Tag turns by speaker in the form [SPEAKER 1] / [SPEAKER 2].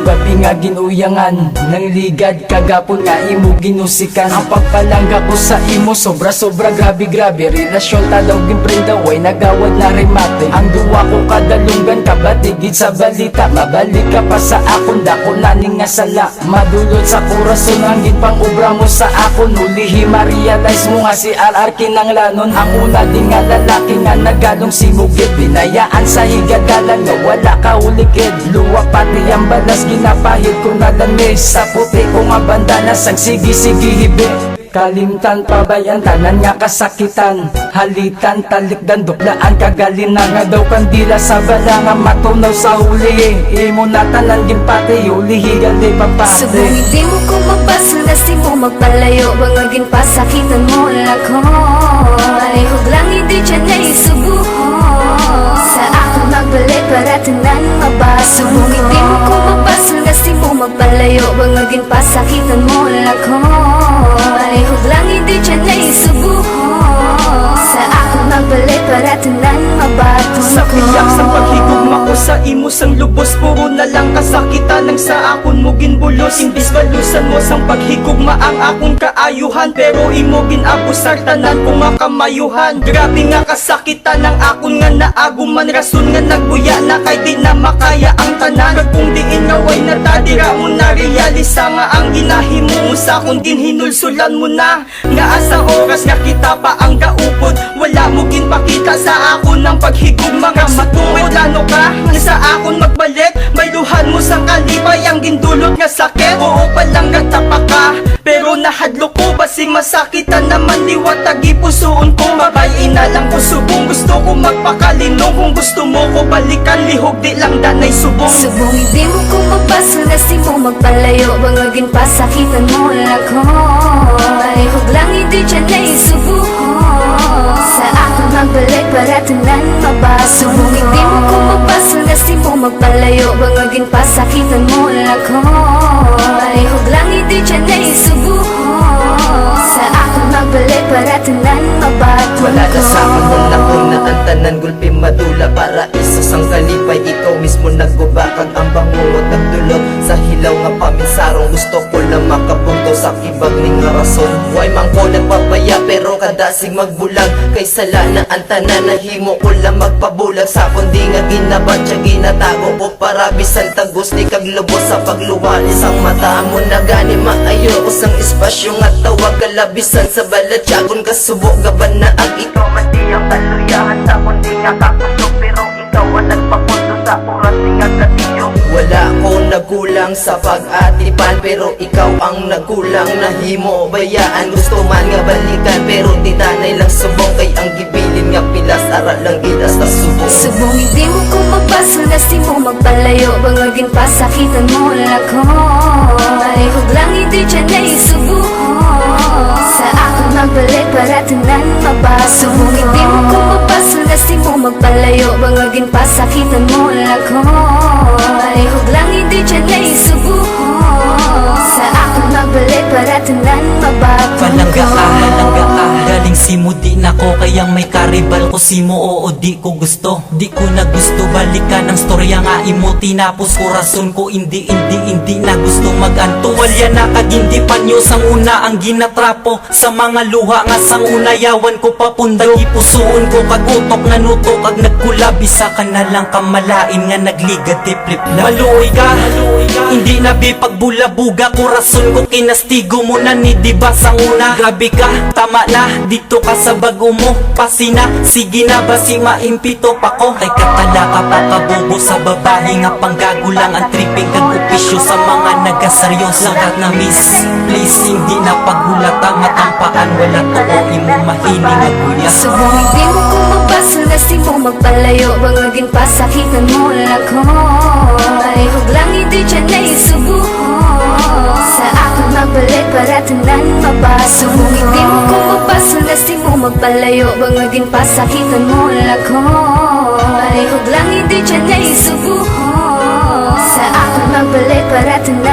[SPEAKER 1] gabi nga ginuyangan nang ligad kagapon nga imo ginusikan. Ang pagpalangga ko sa imo sobra grabe relasyon talaw gimprenda way nagawad na remate. Ang duwa ko kadalunggan kabatigid sa balita, mabalik ka pa sa akon dako naning nga sala. Madulot sa kurason ang pang obra mo sa akon. Ulihi ma-realize mo nga si RR kinanglanon. Ang una din nga lalaki nga nagalong simugid, binayaan sa higadalan nga wala ka ulikid. Luwa pati ang balas ginapahid ko na lamis, sa puti ko nga bandana sang sige hibi. Kalimtan pa ba yan tanan nga kasakitan, halitan talikdan duklaan kagalinan. Nga daw kandila sa bala nga matunaw sa huli, imo na tanan ginpati ulihi gali papate.
[SPEAKER 2] Subong hindi mo ko mapasal na si mo magpalayo, bangagin pa sakitan mo lang ko. Alihog lang hindi dyan na isubo sa ako magbalik para tanan mabaso. Subong hindi mo ko mapasal na si mo magpalayo, bangagin pa sakitan mo lang ko. Alihog lang hindi dyan na isubo sa ako magbalik para tanan mabato.
[SPEAKER 1] Sa piyak sa paghigugma ko sa imo sang lubos, puro na lang kasakitan nang sa akon mo ginbulos. Imbis balusan mo sang paghigugma ang akong kaayuhan, pero imo ginabusar tanan ko nga kamayuhan. Grabe nga kasakitan ang akon nga naaguman, rason nga nagbuya na kay di na makaya ang tanan. Kag kung diin nga way natadira mo na realisa nga ang ginahimo mo sa akon ginhinulsulan mo na. Nga asa oras nga kita pa ang gaupod, wala mo ginpakita sa akon ng paghigugma. Nga matungod lano ka nga sa akon magbalik, may luhan mo sang kalibay ang gindulot nga sakit. Oo palang gatapa ka, pero nahadlo ko basing masakitan naman liwatag ipusoon ko. Mabayin na lang ko subong, gusto ko magpakalinong. Kung gusto mo ko balikan, lihog di lang danay subong.
[SPEAKER 2] Subong hindi mo ko mapasal na si mo magpalayo, bangagin pa sakitan mo lang ko. Alihog lang hindi dyan na isubo sa ako magbalik para tanan mabaso. Subong hindi mo ko mapasal na si mo magpalayo, bangagin pa sakitan mo lang ko. Alihog lang hindi dyan na isubo sa ako magbalik para tanan mabato.
[SPEAKER 3] Wala na sa akin mong nakong na ang tanan gulpi madula, para isa sang kalipay ikaw mismo nagbubakag ang bangungot nagdulot sa hilaw nga paminsarong. Gusto ko lang makapunto sa kibag ning nga rason, way man ko nagpapaya pero kadasig magbulag. Kay sala na ang tanan nahimo ko lang magpabulag sa kundi nga ginabat siya ginatago ko para bisan tagos ni kaglubos sa pagluwa isang mata mo na gani maayo ko sang espasyo nga tawag kalabisan sa balat siyagon kasubo gaban na ang ikaw man di ang kaluyahan sa kundi nga kakusok, pero ikaw ang nagpapunto sa oras nga katiyo. Wala ko nagkulang sa pag-atipan, pero ikaw ang nagkulang nahimo bayaan. Gusto man nga balikan pero di tanay lang subong, kay ang gibilin nga pilas aral lang idas na subong.
[SPEAKER 2] Subong hindi mo ko mapasal na si mo magpalayo, bangagin pa sakitan mo lang ko. Alihog lang hindi dyan na isubo sa ako magbalik para tanan mabaso. Subong hindi mo ko mapasal na si mo magpalayo, bangagin pa sakitan mo lang ko. Alihog lang hindi dyan na isubo sa ako magbalik para tanan mabato.
[SPEAKER 4] Palangga ka, galing simo di nako, kayang may karibal ko simo oo di ko gusto. Di ko na gusto balikan ang storya nga imo tinapos ko, rason ko hindi na gusto maganto. Walya na kagindi panyo sang una ang ginatrapo, sa mga luha nga sang una yawan ko papundag. Ipusuon ko kag utok nga nuto kag nagkula, bisa ka na lang kamalain nga nagligat tiplip lang. Maluoy ka, hindi na bipagbula-buga ko, rason ko kinastigo mo na ni diba sang una. Grabe ka, tama na, dito ka sa bago mo pasina, sige na basi maimpito pa ko. Kay katala ka papabobo sa babae nga panggago lang ang tripping kag opisyo sa mga nagaseryoso kat na miss. Please hindi na paghulata matampaan, wala to o imo mahining nga kuya.
[SPEAKER 2] Subong hindi mo ko mapasal na si mo magpalayo, bangagin pa sakitan mo lang ko. Alihog lang hindi dyan na isubo sa ako magbalik para tanan mabaso. Subong hindi mo ko mapasal na si mo magpalayo, bangagin pa sakitan mo lang ko. Alihog lang hindi dyan na isubo sa ako magbalik para tanan